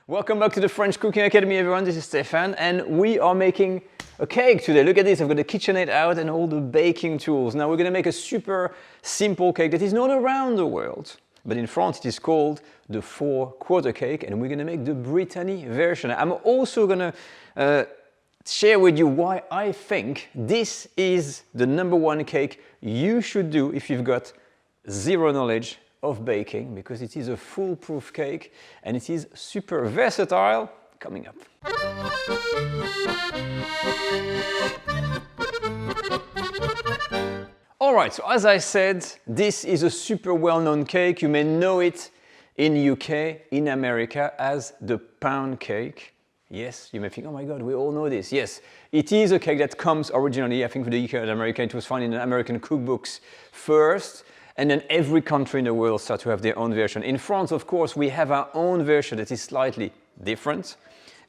Welcome back to the French Cooking Academy, everyone. This is Stéphane, and we are making a cake today. Look at this, I've got the KitchenAid out and all the baking tools. Now we're gonna make a super simple cake that is known around the world, but in France it is called the 4-quarter cake, and we're gonna make the Brittany version. I'm also gonna share with you why I think this is the #1 cake you should do if you've got zero knowledge of baking, because it is a foolproof cake and it is super versatile. Coming up. Alright, so as I said, this is a super well-known cake. You may know it in UK, in America, as the pound cake. Yes, you may think, oh my god, we all know this. Yes, it is a cake that comes originally, I think for the UK and America, it was found in American cookbooks first. And then every country in the world starts to have their own version. In France, of course, we have our own version that is slightly different.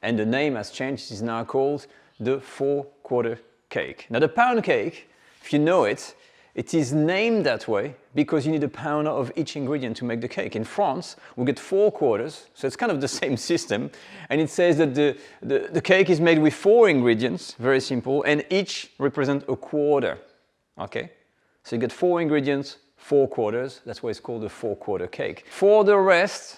And the name has changed. It is now called the 4-quarter cake. Now the pound cake, if you know it, it is named that way because you need a pound of each ingredient to make the cake. In France, we get 4 quarters, so it's kind of the same system. And it says that the cake is made with 4 ingredients, very simple, and each represent a quarter, okay? So you get 4 ingredients, 4 quarters, that's why it's called a 4-quarter cake. For the rest,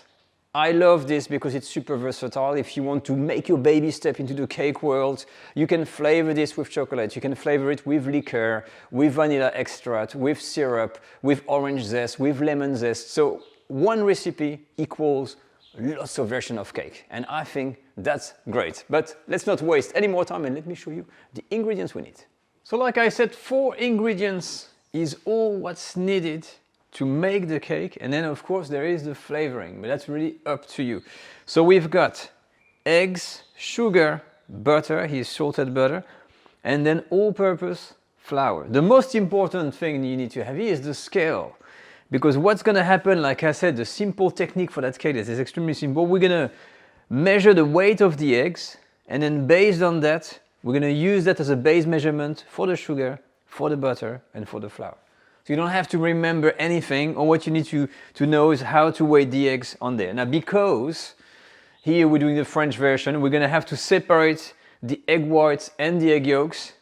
I love this because it's super versatile. If you want to make your baby step into the cake world, you can flavor this with chocolate, you can flavor it with liqueur, with vanilla extract, with syrup, with orange zest, with lemon zest. So one recipe equals lots of versions of cake, and I think that's great. But let's not waste any more time and let me show you the ingredients we need. So like I said, 4 ingredients is all what's needed to make the cake, and then of course there is the flavoring, but that's really up to you. So we've got eggs, sugar, butter, here's salted butter, and then all-purpose flour. The most important thing you need to have here is the scale, because what's gonna happen, like I said, the simple technique for that cake is extremely simple. We're gonna measure the weight of the eggs, and then based on that, we're gonna use that as a base measurement for the sugar, for the butter, and for the flour. So you don't have to remember anything, or what you need to know is how to weigh the eggs on there. Now, because here we're doing the French version, we're gonna have to separate the egg whites and the egg yolks,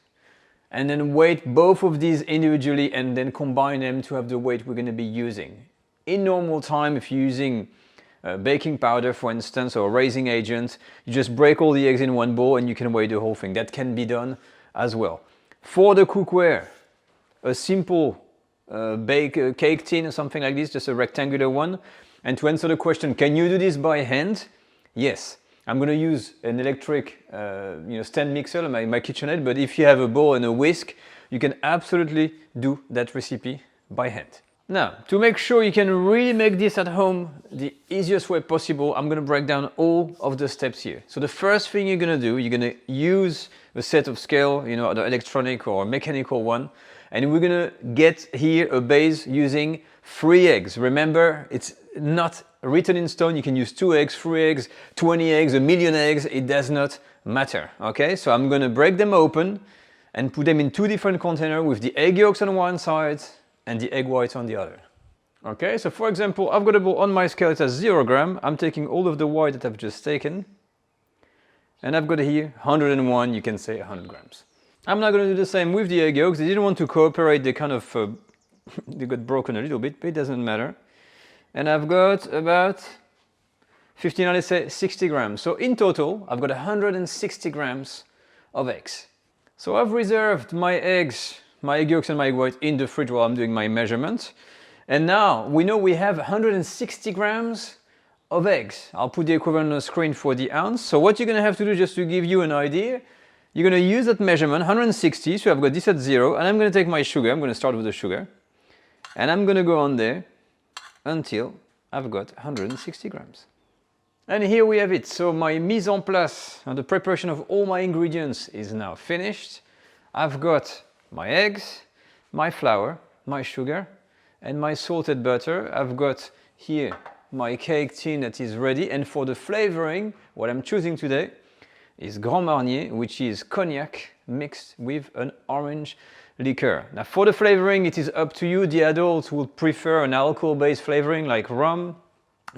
and then weight both of these individually and then combine them to have the weight we're gonna be using. In normal time, if you're using baking powder, for instance, or a raising agent, you just break all the eggs in one bowl and you can weigh the whole thing. That can be done as well. For the cookware, a simple cake tin or something like this, just a rectangular one. And to answer the question, can you do this by hand? Yes. I'm going to use an electric stand mixer, my KitchenAid, but if you have a bowl and a whisk, you can absolutely do that recipe by hand. Now, to make sure you can really make this at home the easiest way possible, I'm going to break down all of the steps here. So the first thing you're going to do, you're going to use a set of scale, the electronic or mechanical one, and we're going to get here a base using 3 eggs. Remember, it's not written in stone. You can use 2 eggs, 3 eggs, 20 eggs, 1,000,000 eggs. It does not matter. Okay, so I'm going to break them open and put them in 2 different containers with the egg yolks on one side and the egg whites on the other. Okay, so for example, I've got a bowl on my scale, it has 0 gram. I'm taking all of the white that I've just taken, and I've got here 101, you can say 100 grams. I'm not going to do the same with the egg yolks. They didn't want to cooperate, they kind of they got broken a little bit, but it doesn't matter. And I've got about 59, let's say 60 grams. So in total, I've got 160 grams of eggs. So I've reserved my eggs, my egg yolks and my egg white in the fridge while I'm doing my measurement. And now we know we have 160 grams of eggs. I'll put the equivalent on the screen for the ounce. So what you're going to have to do, just to give you an idea, you're going to use that measurement, 160, so I've got this at 0, and I'm going to take my sugar, I'm going to start with the sugar, and I'm going to go on there until I've got 160 grams. And here we have it. So my mise en place, and the preparation of all my ingredients is now finished. I've got my eggs, my flour, my sugar, and my salted butter. I've got here my cake tin that is ready, and for the flavoring, what I'm choosing today is Grand Marnier, which is cognac mixed with an orange liqueur. Now for the flavoring, it is up to you. The adults would prefer an alcohol-based flavoring like rum,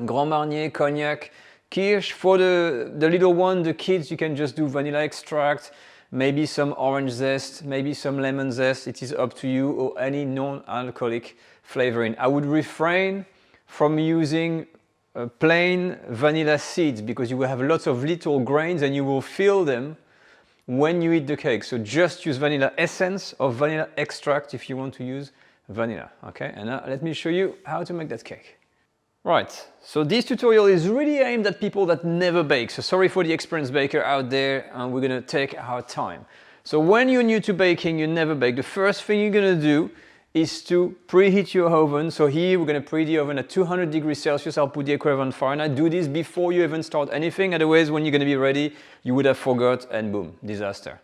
Grand Marnier, cognac, Kirsch, for the little one, the kids, you can just do vanilla extract, maybe some orange zest, maybe some lemon zest. It is up to you, or any non-alcoholic flavoring. I would refrain from using plain vanilla seeds because you will have lots of little grains and you will feel them when you eat the cake. So just use vanilla essence or vanilla extract if you want to use vanilla. Okay, and now let me show you how to make that cake. Right, so this tutorial is really aimed at people that never bake. So sorry for the experienced baker out there, and we're gonna take our time. So when you're new to baking, you never bake, the first thing you're gonna do is to preheat your oven. So here we're gonna preheat the oven at 200 degrees Celsius. I'll put the equivalent Fahrenheit. Do this before you even start anything, otherwise when you're gonna be ready, you would have forgot and boom, disaster.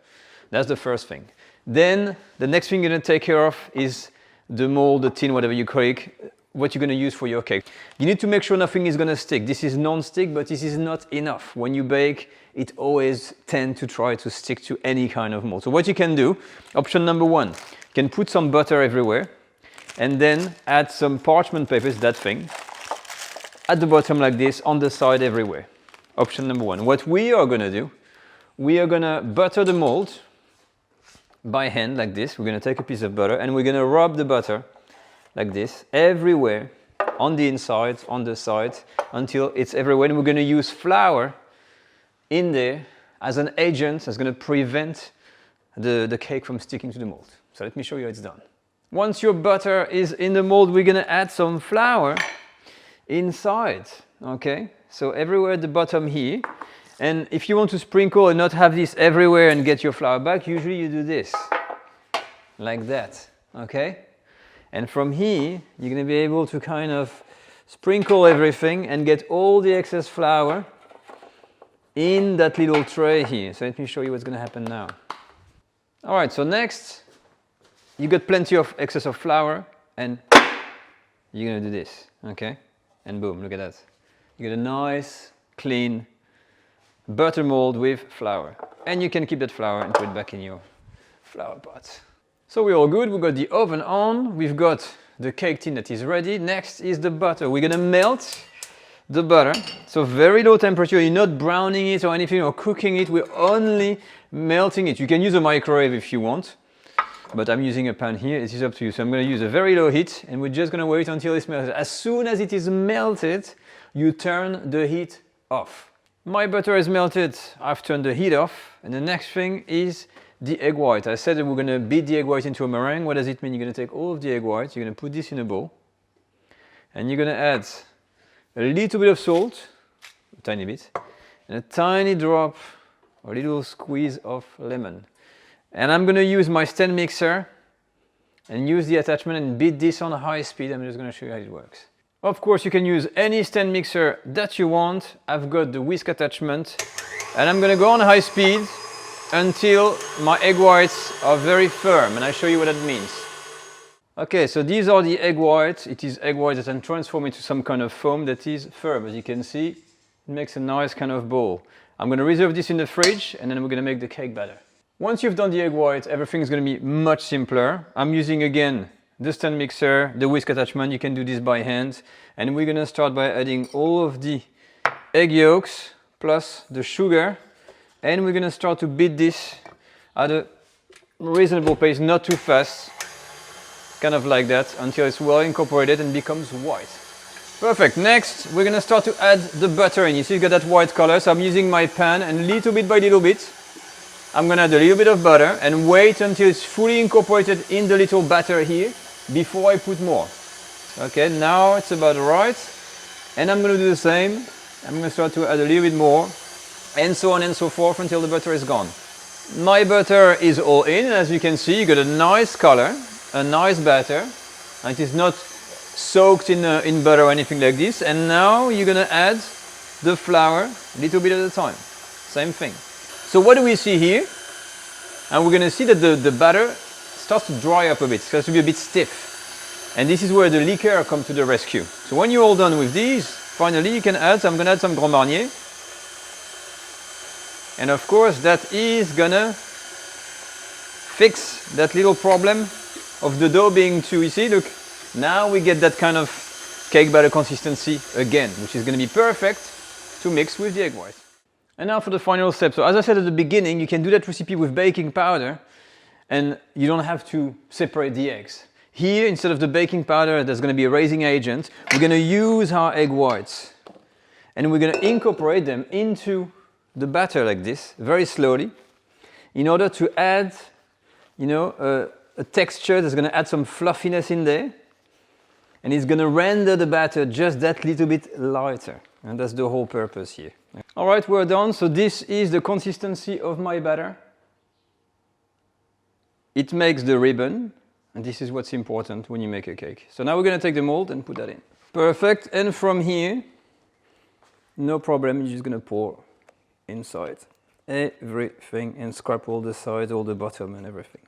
That's the first thing. Then the next thing you're gonna take care of is the mold, the tin, whatever you call it, what you're going to use for your cake. You need to make sure nothing is going to stick. This is non-stick, but this is not enough. When you bake, it always tends to try to stick to any kind of mold. So what you can do, option number one, you can put some butter everywhere and then add some parchment papers, that thing, at the bottom like this, on the side everywhere. Option number one. What we are going to do, we are going to butter the mold by hand like this. We're going to take a piece of butter and we're going to rub the butter like this, everywhere, on the inside, on the side, until it's everywhere. And we're going to use flour in there as an agent that's going to prevent the cake from sticking to the mold. So let me show you how it's done. Once your butter is in the mold, we're going to add some flour inside, okay? So everywhere at the bottom here. And if you want to sprinkle and not have this everywhere and get your flour back, usually you do this, like that, okay? And from here, you're going to be able to kind of sprinkle everything and get all the excess flour in that little tray here. So let me show you what's going to happen now. All right, so next, you got plenty of excess of flour and you're going to do this, okay? And boom, look at that. You get a nice, clean butter mold with flour. And you can keep that flour and put it back in your flour pot. So we're all good, we've got the oven on, we've got the cake tin that is ready. Next is the butter. We're gonna melt the butter. So very low temperature, you're not browning it or anything or cooking it, we're only melting it. You can use a microwave if you want, but I'm using a pan here, it is up to you. So I'm gonna use a very low heat and we're just gonna wait until it's melted. As soon as it is melted, you turn the heat off. My butter is melted, I've turned the heat off, and the next thing is the egg white. I said that we're going to beat the egg white into a meringue. What does it mean? You're going to take all of the egg whites, you're going to put this in a bowl, and you're going to add a little bit of salt, a tiny bit, and a tiny drop, or a little squeeze of lemon. And I'm going to use my stand mixer and use the attachment and beat this on high speed. I'm just going to show you how it works. Of course, you can use any stand mixer that you want. I've got the whisk attachment, and I'm going to go on high speed until my egg whites are very firm, and I'll show you what that means. Okay, so these are the egg whites. It is egg whites that can transform into some kind of foam that is firm. As you can see, it makes a nice kind of ball. I'm going to reserve this in the fridge, and then we're going to make the cake batter. Once you've done the egg whites, everything is going to be much simpler. I'm using again the stand mixer, the whisk attachment. You can do this by hand, and we're going to start by adding all of the egg yolks plus the sugar. And we're going to start to beat this at a reasonable pace, not too fast, kind of like that, until it's well incorporated and becomes white. Perfect. Next, we're going to start to add the butter in. You see you got that white color, so I'm using my pan, and little bit by little bit, I'm going to add a little bit of butter and wait until it's fully incorporated in the little batter here before I put more. Okay, now it's about right, and I'm going to do the same. I'm going to start to add a little bit more, and so on and so forth until the butter is gone. My butter is all in, and as you can see, you got a nice color, a nice batter, and it is not soaked in butter or anything like this. And now you're gonna add the flour a little bit at a time. Same thing. So what do we see here? And we're gonna see that the batter starts to dry up a bit, it starts to be a bit stiff. And this is where the liquor comes to the rescue. So when you're all done with these, finally you can add, I'm gonna add some Grand Marnier. And of course that is gonna fix that little problem of the dough being too, you see, look, now we get that kind of cake batter consistency again, which is gonna be perfect to mix with the egg white. And now for the final step. So as I said at the beginning, you can do that recipe with baking powder and you don't have to separate the eggs. Here, instead of the baking powder, there's going to be a raising agent. We're going to use our egg whites and we're going to incorporate them into the batter like this, very slowly, in order to add, you know, a texture that's going to add some fluffiness in there. And it's going to render the batter just that little bit lighter. And that's the whole purpose here. All right, we're done. So this is the consistency of my batter. It makes the ribbon. And this is what's important when you make a cake. So now we're going to take the mold and put that in. Perfect. And from here, no problem. You're just going to pour inside everything and scrape all the sides, all the bottom and everything.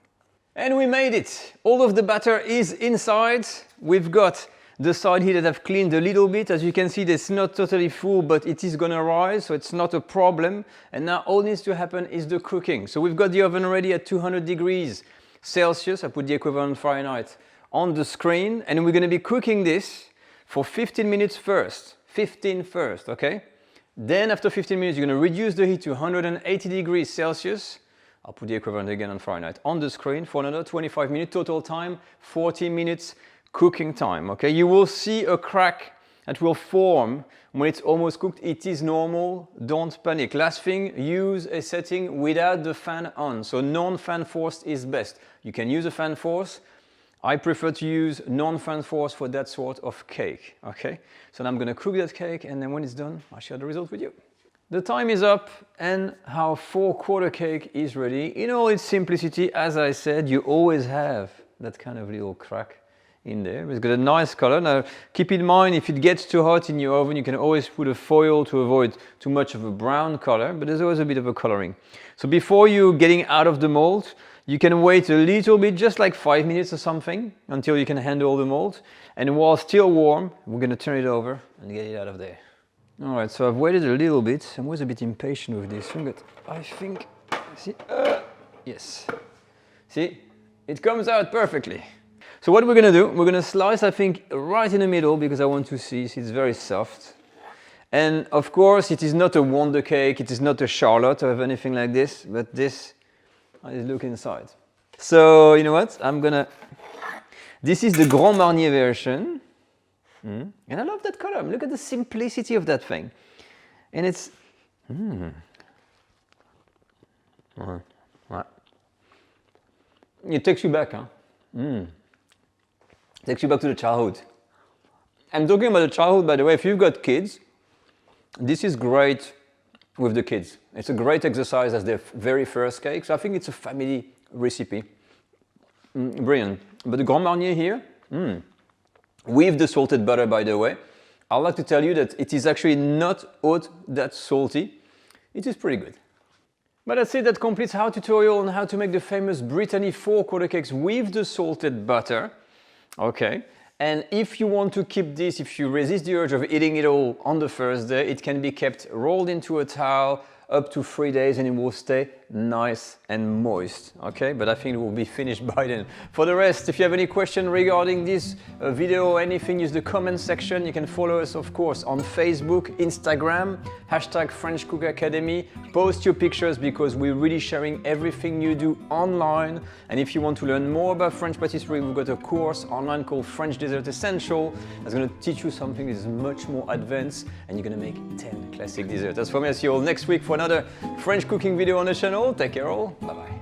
And we made it. All of the batter is inside. We've got the side here that I've cleaned a little bit. As you can see, it's not totally full, but it is going to rise, so it's not a problem. And now all needs to happen is the cooking. So we've got the oven ready at 200 degrees Celsius. I put the equivalent Fahrenheit on the screen. And we're going to be cooking this for 15 minutes first. 15 first, okay? Then after 15 minutes, you're going to reduce the heat to 180 degrees Celsius. I'll put the equivalent again on Fahrenheit on the screen for another 25 minutes. Total time, 40 minutes cooking time, okay? You will see a crack that will form when it's almost cooked. It is normal, don't panic. Last thing, use a setting without the fan on. So non-fan forced is best. You can use a fan force. I prefer to use non-fan force for that sort of cake, okay? So now I'm gonna cook that cake and then when it's done, I'll share the result with you. The time is up and our 4/4 cake is ready. In all its simplicity, as I said, you always have that kind of little crack in there. It's got a nice color. Now, keep in mind, if it gets too hot in your oven, you can always put a foil to avoid too much of a brown color, but there's always a bit of a coloring. So before you getting out of the mold, you can wait a little bit, just like 5 minutes or something, until you can handle the mold. And while still warm, we're gonna turn it over and get it out of there. All right, so I've waited a little bit. I'm always a bit impatient with this one, but I think, see, yes. See, it comes out perfectly. So what we're gonna do, we're gonna slice, I think, right in the middle because I want to see, it's very soft. And of course, it is not a Wonder Cake, it is not a Charlotte or anything like this, but this is look inside. So, you know what, this is the Grand Marnier version. And I love that color. Look at the simplicity of that thing. And it's... It takes you back, huh? Takes you back to the childhood. I'm talking about the childhood, by the way. If you've got kids, this is great with the kids. It's a great exercise as their very first cake. So I think it's a family recipe. Brilliant. But the Grand Marnier here, with the salted butter, by the way, I'd like to tell you that it is actually not that salty. It is pretty good. But that's it, that completes our tutorial on how to make the famous Brittany 4/4 cakes with the salted butter. Okay, and if you want to keep this, if you resist the urge of eating it all on the first day, it can be kept rolled into a towel up to 3 days and it will stay nice and moist, okay? But I think it will be finished by then. For the rest, if you have any question regarding this video or anything, use the comment section. You can follow us, of course, on Facebook, Instagram, #French Cook Academy. Post your pictures because we're really sharing everything you do online. And if you want to learn more about French patisserie, we've got a course online called French Dessert Essential. That's gonna teach you something that is much more advanced and you're gonna make 10 classic desserts. That's for me. I'll see you all next week for another French cooking video on the channel. Take care all. Bye bye.